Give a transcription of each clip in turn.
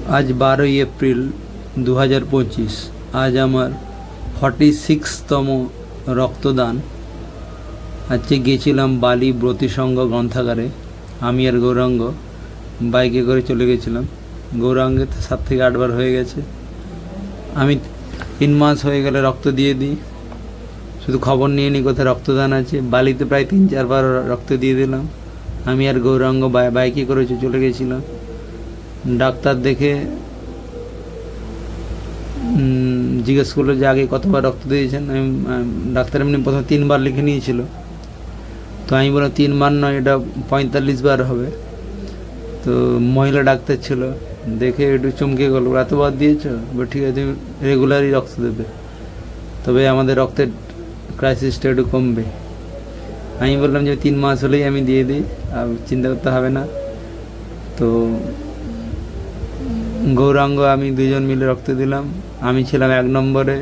आज 12 एप्रिल 2025 आज आमार 46तम रक्तदान। आज गेছিলাম बाली ब्रती संघ ग्रंथागारे आमी और गौरांग बाइके करे चले गेছিলাম। गौरांगे तो 7 থেকে 8 বার হয়ে গেছে। আমি 3 মাস হয়ে গেলে রক্ত দিয়ে দিই, শুধু খবর নিয়ে নি কোথায় রক্তদান আছে। বালিতে প্রায় 3-4 বার রক্ত দিয়ে দিলাম। আমি আর গৌরাঙ্গ বাইকে করে চলে গেছিলাম। ডাক্তার দেখে জিজ্ঞেস করলো যে আগে কতবার রক্ত দিয়েছেন। ডাক্তার এমনি প্রথমে 3 বার লিখে নিয়েছিল, তো আমি বললাম 3 বার নয়, এটা 45 বার হবে। তো মহিলা ডাক্তার ছিল, দেখে একটু চমকে গেল, এতবার দিয়েছো? ঠিক আছে, তুমি রেগুলারই রক্ত দেবে, তবে আমাদের রক্তের ক্রাইসিসটা একটু কমবে। আমি বললাম যে 3 মাস হলেই আমি দিয়ে দিই, আর চিন্তা করতে হবে না। তো গৌরাঙ্গ আমি দুজন মিলে রক্ত দিলাম। আমি ছিলাম 1 নম্বরে,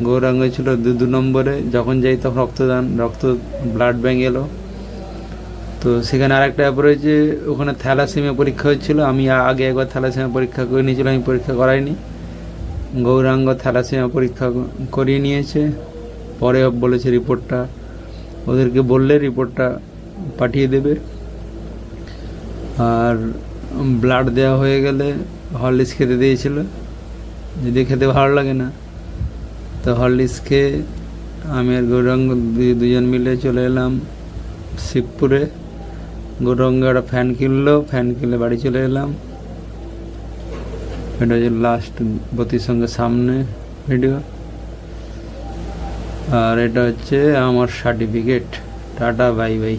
গৌরাঙ্গ ছিল 2 নম্বরে। যখন যাই তখন রক্ত ব্লাড ব্যাঙ্ক এলো। তো সেখানে আরেকটা ব্যাপার হয়েছে, ওখানে থ্যালাসেমিয়া পরীক্ষা হচ্ছিল। আমি আগে একবার থ্যালাসেমিয়া পরীক্ষা করে নিয়েছিলাম, আমি পরীক্ষা করাইনি। গৌরাঙ্গ থ্যালাসেমিয়া পরীক্ষা করিয়ে নিয়েছে। পরে বলেছে রিপোর্টটা ওদেরকে বললে রিপোর্টটা পাঠিয়ে দেবে। আর ব্লাড দেওয়া হয়ে গেলে হরলিক্স খেতে দিয়েছিল, যদি খেতে ভালো লাগে না। তো হরলিক্স খেয়ে আমি আর গৌরাঙ্গ দুজন মিলে চলে এলাম শিবপুরে। গৌরাঙ্গ একটা ফ্যান কিনলো, ফ্যান কিনলে বাড়ি চলে এলাম। এটা হচ্ছে লাস্ট বতির সঙ্গে সামনে ভিডিও। আর এটা হচ্ছে আমার সার্টিফিকেট। Tata, bye bye.